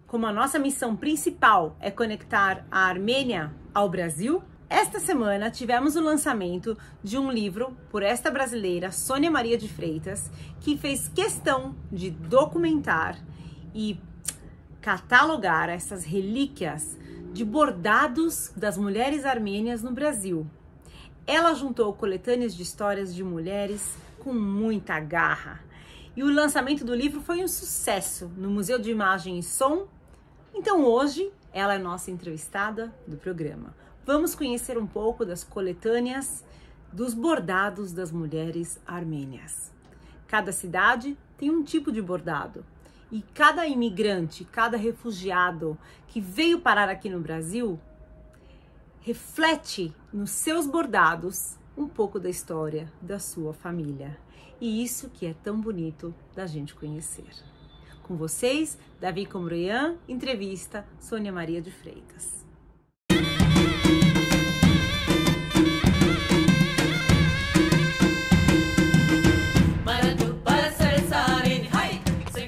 como a nossa missão principal é conectar a Armênia ao Brasil, esta semana tivemos o lançamento de um livro por esta brasileira, Sônia Maria de Freitas, que fez questão de documentar e catalogar essas relíquias de bordados das mulheres armênias no Brasil. Ela juntou coletâneas de histórias de mulheres com muita garra. E o lançamento do livro foi um sucesso no Museu de Imagem e Som. Então hoje ela é nossa entrevistada do programa. Vamos conhecer um pouco das coletâneas dos bordados das mulheres armênias. Cada cidade tem um tipo de bordado. E cada imigrante, cada refugiado que veio parar aqui no Brasil reflete nos seus bordados um pouco da história da sua família. E isso que é tão bonito da gente conhecer. Com vocês, Davi Comroian, entrevista Sônia Maria de Freitas.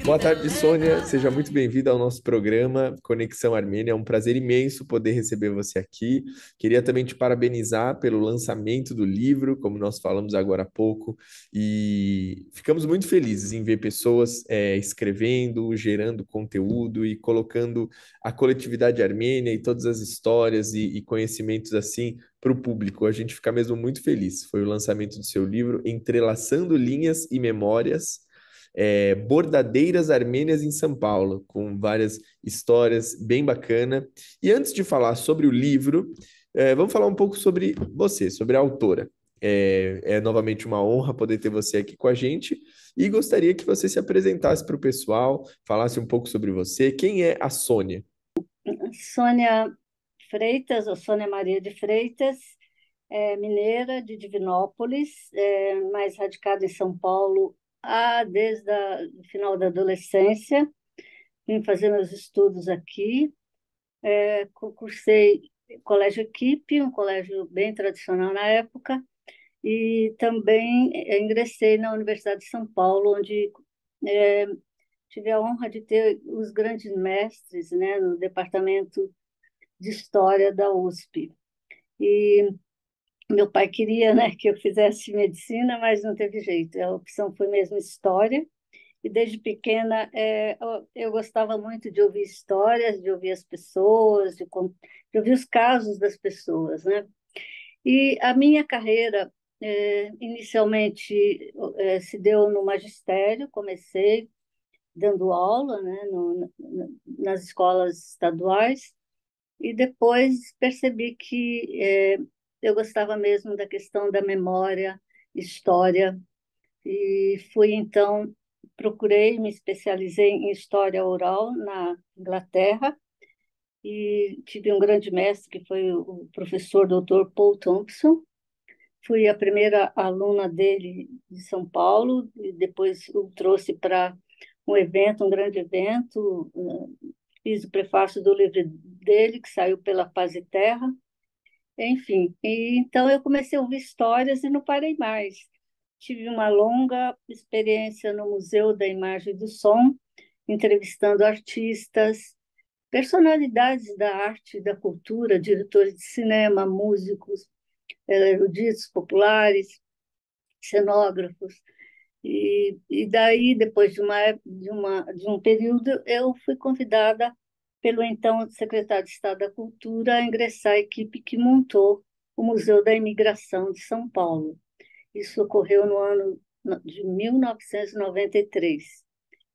Boa tarde, Sônia. Seja muito bem-vinda ao nosso programa Conexão Armênia. É um prazer imenso poder receber você aqui. Queria também te parabenizar pelo lançamento do livro, como nós falamos agora há pouco, e ficamos muito felizes em ver pessoas escrevendo, gerando conteúdo e colocando a coletividade armênia e todas as histórias e conhecimentos assim para o público. A gente fica mesmo muito feliz. Foi o lançamento do seu livro, Entrelaçando Linhas e Memórias, Bordadeiras Armênias em São Paulo, com várias histórias bem bacana. E antes de falar sobre o livro, vamos falar um pouco sobre você, sobre a autora. É novamente uma honra poder ter você aqui com a gente e gostaria que você se apresentasse para o pessoal, falasse um pouco sobre você. Quem é a Sônia? Sônia Freitas, ou Sônia Maria de Freitas, mineira de Divinópolis, mas radicada em São Paulo desde o final da adolescência. Vim fazer meus estudos aqui, cursei colégio Equipe, um colégio bem tradicional na época, e também ingressei na Universidade de São Paulo, onde tive a honra de ter os grandes mestres, né, no departamento de História da USP. E meu pai queria, né, que eu fizesse medicina, mas não teve jeito. A opção foi mesmo História. E desde pequena eu gostava muito de ouvir histórias, de ouvir as pessoas, de ouvir os casos das pessoas, né? E a minha carreira inicialmente se deu no magistério. Comecei dando aula, né, nas escolas estaduais, e depois percebi que eu gostava mesmo da questão da memória, história, e fui então, me especializei em história oral na Inglaterra, e tive um grande mestre que foi o professor Dr. Paul Thompson. Fui a primeira aluna dele de São Paulo, e depois o trouxe para um grande evento. Fiz o prefácio do livro dele, que saiu pela Paz e Terra. Enfim, então eu comecei a ouvir histórias e não parei mais. Tive uma longa experiência no Museu da Imagem e do Som, entrevistando artistas, personalidades da arte e da cultura, diretores de cinema, músicos, eruditos populares, cenógrafos. E daí, depois de um período, eu fui convidada pelo então secretário de Estado da Cultura a ingressar a equipe que montou o Museu da Imigração de São Paulo. Isso ocorreu no ano de 1993.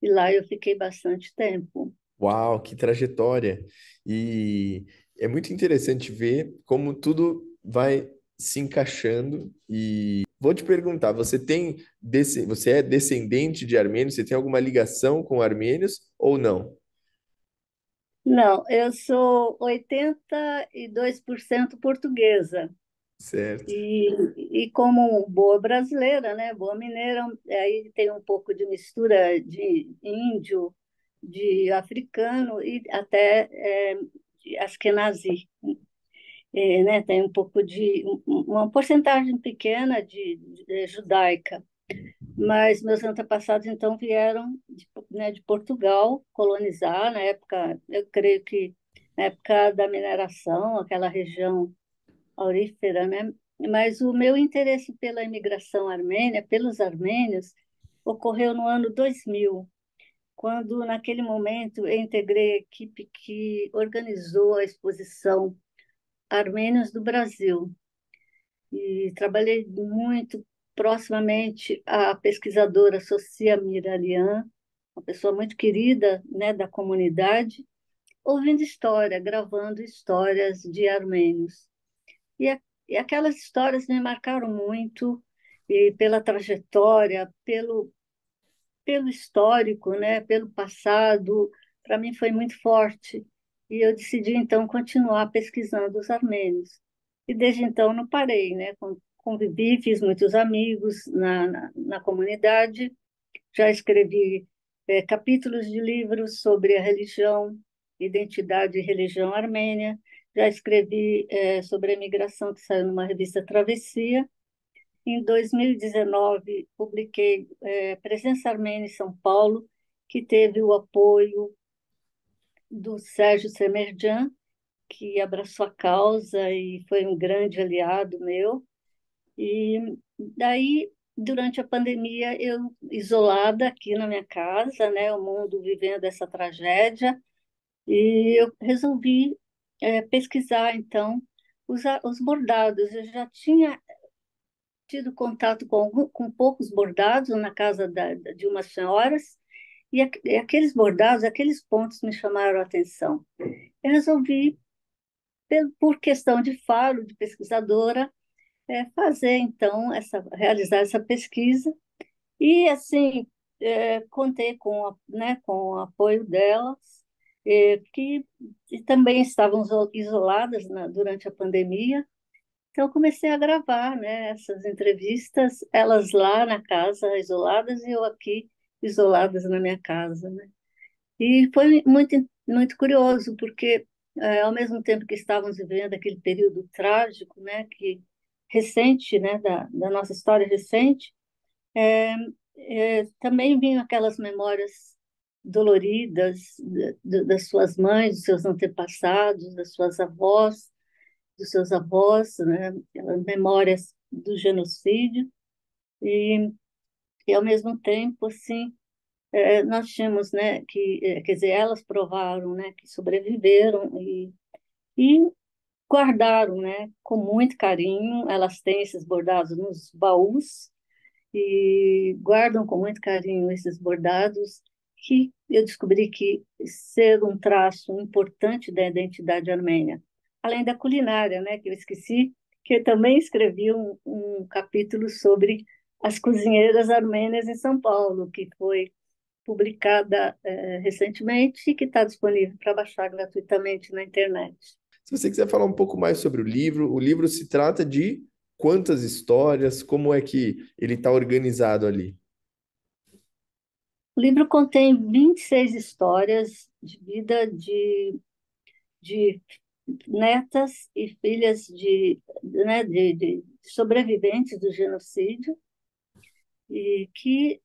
E lá eu fiquei bastante tempo. Uau, que trajetória! E é muito interessante ver como tudo vai se encaixando. E vou te perguntar, você é descendente de armênios? Você tem alguma ligação com armênios ou não? Não, eu sou 82% portuguesa. Certo. E como boa brasileira, né, boa mineira, aí tem um pouco de mistura de índio, de africano e até de Askenazi. Né, tem um pouco uma porcentagem pequena de judaica, mas meus antepassados então vieram né, de Portugal colonizar, na época, eu creio que na época da mineração, aquela região aurífera, né? Mas o meu interesse pela imigração armênia, pelos armênios, ocorreu no ano 2000, quando, naquele momento, eu integrei a equipe que organizou a exposição Armênios do Brasil. E trabalhei muito proximamente à pesquisadora Sofia Miralian, uma pessoa muito querida, né, da comunidade, ouvindo história, gravando histórias de armênios. E, e aquelas histórias me marcaram muito, e pela trajetória, pelo histórico, né, pelo passado, para mim foi muito forte. E eu decidi, então, continuar pesquisando os armênios. E desde então não parei, né? Convivi, fiz muitos amigos na comunidade, já escrevi capítulos de livros sobre a religião, identidade e religião armênia, já escrevi sobre a imigração, que saiu numa revista Travessia. Em 2019, publiquei Presença Armênia em São Paulo, que teve o apoio do Sérgio Semerjan, que abraçou a causa e foi um grande aliado meu. E daí, durante a pandemia, eu isolada aqui na minha casa, né, o mundo vivendo essa tragédia, e eu resolvi pesquisar, então, os bordados. Eu já tinha tido contato com poucos bordados na casa de umas senhoras, e aqueles bordados, aqueles pontos me chamaram a atenção. Eu resolvi, por questão de faro, de pesquisadora, fazer então realizar essa pesquisa e assim contei né, com o apoio delas, que também estavam isoladas durante a pandemia. Então, eu comecei a gravar, né, essas entrevistas, elas lá na casa, isoladas, e eu aqui, isoladas na minha casa, né? E foi muito curioso, porque, ao mesmo tempo que estávamos vivendo aquele período trágico, né, recente, né, da nossa história recente, também vinham aquelas memórias doloridas das suas mães, dos seus antepassados, das suas avós, dos seus avós, né? Aquelas memórias do genocídio e, e ao mesmo tempo, assim, nós tínhamos, né, quer dizer, elas provaram, né, que sobreviveram e guardaram, né, com muito carinho. Elas têm esses bordados nos baús e guardam com muito carinho esses bordados, que eu descobri que ser um traço importante da identidade armênia, além da culinária, né, que eu esqueci, que eu também escrevi um capítulo sobre as cozinheiras armênias em São Paulo, que foi publicada recentemente e que está disponível para baixar gratuitamente na internet. Se você quiser falar um pouco mais sobre o livro se trata de quantas histórias, como é que ele está organizado ali? O livro contém 26 histórias de vida de netas e filhas né, de sobreviventes do genocídio e que,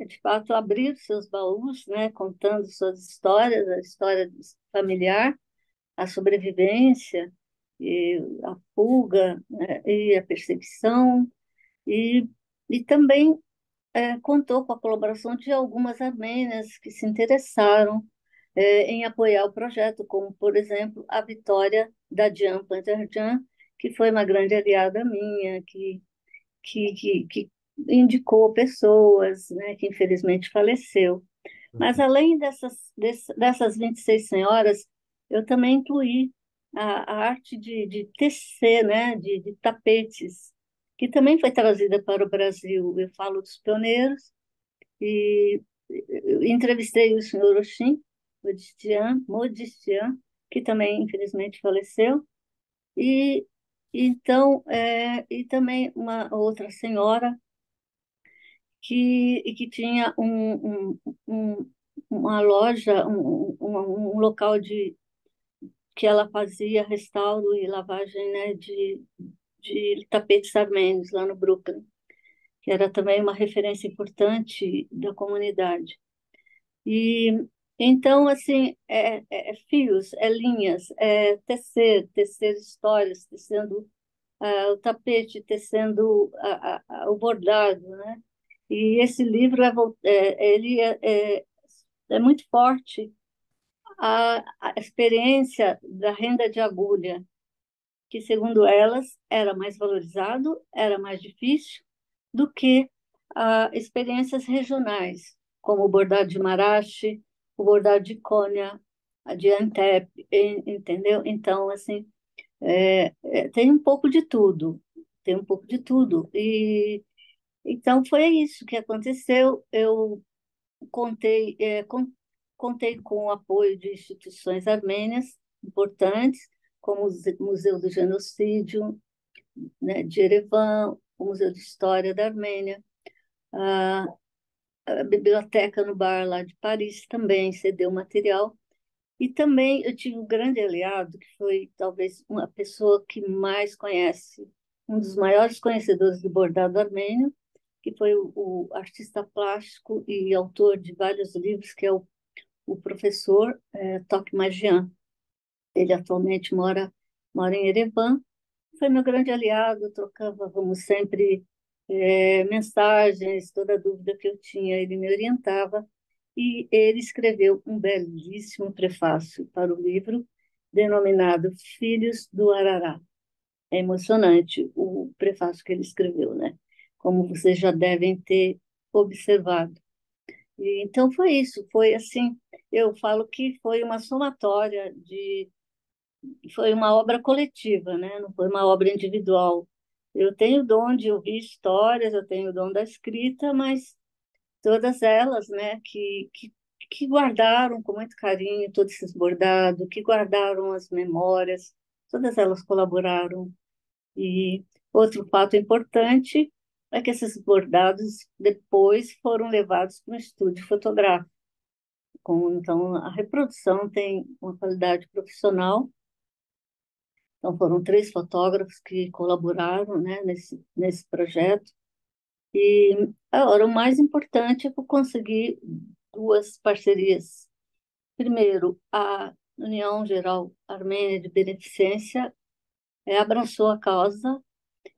de fato, abriram seus baús, né, contando suas histórias, a história familiar, a sobrevivência, e a fuga, né, e a perseguição, e, e também contou com a colaboração de algumas armênias que se interessaram em apoiar o projeto, como, por exemplo, a Vitória da Dian Panterjan, que foi uma grande aliada minha, que indicou pessoas, né, que infelizmente faleceu. Mas além dessas 26 senhoras, eu também incluí a arte de tecer, né, de tapetes, que também foi trazida para o Brasil. Eu falo dos pioneiros e eu entrevistei o senhor Oxim Modistian, que também infelizmente faleceu, e então e também uma outra senhora que tinha uma loja, um local que ela fazia restauro e lavagem, né, de tapetes armênios lá no Brooklyn, que era também uma referência importante da comunidade. E então, assim, fios, linhas, tecer histórias, tecendo o tapete, tecendo o bordado, né? E esse livro ele é muito forte a experiência da renda de agulha, que, segundo elas, era mais valorizado, era mais difícil do que experiências regionais, como o bordado de Marache, o bordado de Konya, a de Antep, entendeu? Então, assim, tem um pouco de tudo, tem um pouco de tudo. E então foi isso que aconteceu. Eu contei, contei com o apoio de instituições armênias importantes, como o Museu do Genocídio, né, de Erevan, o Museu de História da Armênia, a, a Biblioteca no Bar lá de Paris também cedeu material. E também eu tive um grande aliado, que foi talvez uma pessoa que mais conhece, um dos maiores conhecedores do bordado armênio, que foi o artista plástico e autor de vários livros, que é o professor Tok Magian. Ele atualmente mora em Erevan. Foi meu grande aliado, trocávamos sempre mensagens, toda dúvida que eu tinha, ele me orientava. E ele escreveu um belíssimo prefácio para o livro, denominado Filhos do Arará. É emocionante o prefácio que ele escreveu, né? Como vocês já devem ter observado. E, então foi isso, foi assim, eu falo que foi uma somatória foi uma obra coletiva, né? Não foi uma obra individual. Eu tenho o dom de ouvir histórias, eu tenho o dom da escrita, mas todas elas, né, que guardaram com muito carinho todos esses bordados, que guardaram as memórias, todas elas colaboraram. E outro fato importante é que esses bordados depois foram levados para um estúdio fotográfico. Então, a reprodução tem uma qualidade profissional. Então, foram 3 fotógrafos que colaboraram, né, nesse projeto. E agora, o mais importante é que eu consegui 2 parcerias. Primeiro, a União Geral Armênia de Beneficência abraçou a causa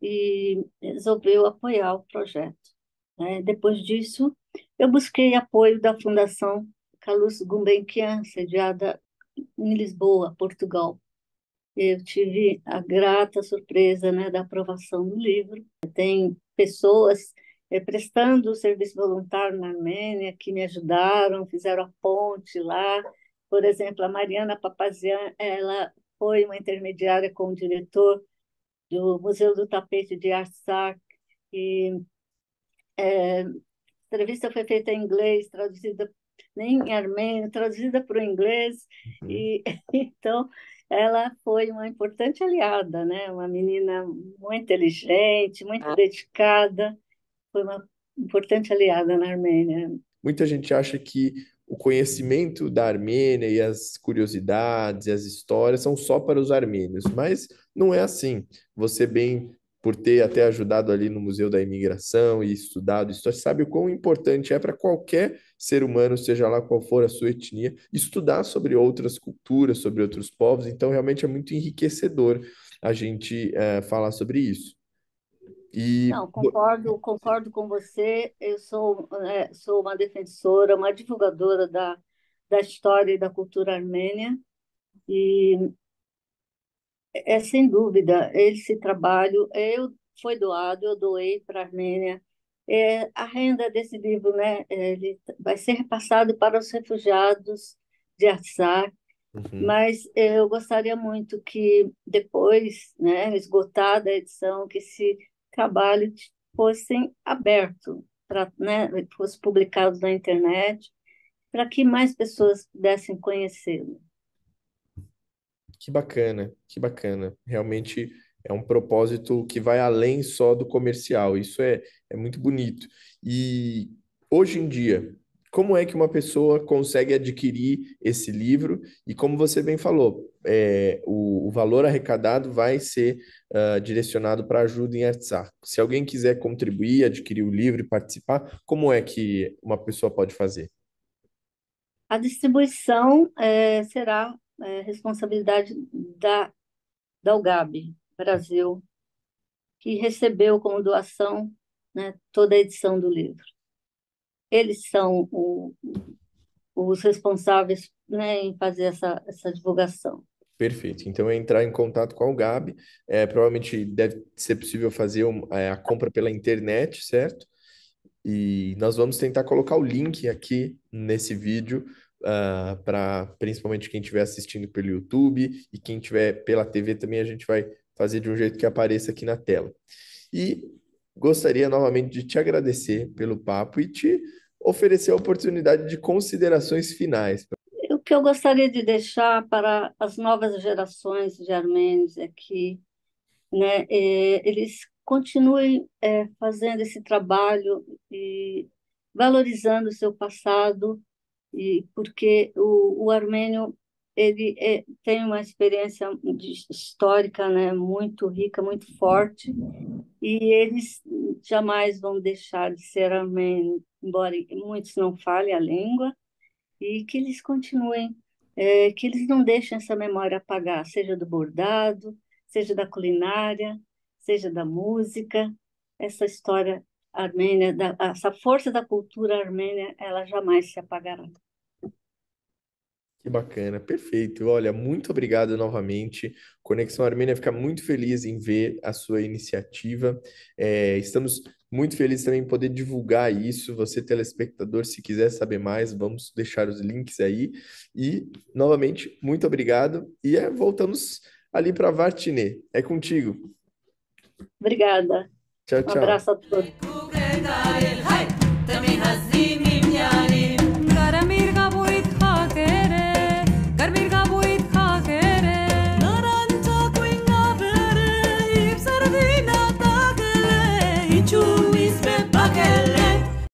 e resolveu apoiar o projeto, né? Depois disso, eu busquei apoio da Fundação Carlos Gulbenkian, sediada em Lisboa, Portugal. Eu tive a grata surpresa, né, da aprovação do livro. Tem pessoas prestando serviço voluntário na Armênia que me ajudaram, fizeram a ponte lá. Por exemplo, a Mariana Papazian, ela foi uma intermediária com o diretor do Museu do Tapete de Artsakh, e a entrevista foi feita em inglês, traduzida nem em armênio, traduzida para o inglês, Uhum. e então ela foi uma importante aliada, né? Uma menina muito inteligente, muito dedicada, foi uma importante aliada na Armênia. Muita gente acha que o conhecimento da Armênia e as curiosidades e as histórias são só para os armênios, mas não é assim. Você bem, por ter até ajudado ali no Museu da Imigração e estudado história, sabe o quão importante é para qualquer ser humano, seja lá qual for a sua etnia, estudar sobre outras culturas, sobre outros povos. Então, realmente é muito enriquecedor a gente falar sobre isso. E Não, concordo com você. Eu sou uma defensora, uma divulgadora da história e da cultura armênia. E sem dúvida, esse trabalho foi doado, eu doei para a Armênia. A renda desse livro, né, ele vai ser repassado para os refugiados de Artsakh, Uhum. mas eu gostaria muito que depois, né, esgotada a edição, que esse trabalho fosse aberto, né, fosse publicado na internet, para que mais pessoas pudessem conhecê-lo. Que bacana, que bacana. Realmente é um propósito que vai além só do comercial. Isso é muito bonito. E hoje em dia, como é que uma pessoa consegue adquirir esse livro? E como você bem falou, o valor arrecadado vai ser direcionado para ajuda em Artsakh. Se alguém quiser contribuir, adquirir o livro e participar, como é que uma pessoa pode fazer? A distribuição será responsabilidade da UGAB Brasil, que recebeu como doação, né, toda a edição do livro. Eles são os responsáveis, né, em fazer essa divulgação. Perfeito. Então, é entrar em contato com a UGAB. Provavelmente deve ser possível fazer a compra pela internet, certo? E nós vamos tentar colocar o link aqui nesse vídeo, para principalmente quem estiver assistindo pelo YouTube e quem estiver pela TV também, a gente vai fazer de um jeito que apareça aqui na tela. E gostaria novamente de te agradecer pelo papo e te oferecer a oportunidade de considerações finais. O que eu gostaria de deixar para as novas gerações de armênios é que, né, eles continuem fazendo esse trabalho e valorizando o seu passado, e porque o armênio ele tem uma experiência histórica, né, muito rica, muito forte, e eles jamais vão deixar de ser armênios, embora muitos não falem a língua, e que eles continuem, que eles não deixem essa memória apagar, seja do bordado, seja da culinária, seja da música. Essa história armênia, essa força da cultura armênia, ela jamais se apagará. Que bacana, perfeito. Olha, muito obrigado novamente. Conexão Armênia fica muito feliz em ver a sua iniciativa. Estamos muito felizes também em poder divulgar isso. Você, telespectador, se quiser saber mais, vamos deixar os links aí. E, novamente, muito obrigado. E voltamos ali para Vartine. É contigo. Obrigada. Tchau, Um tchau. abraço a todos.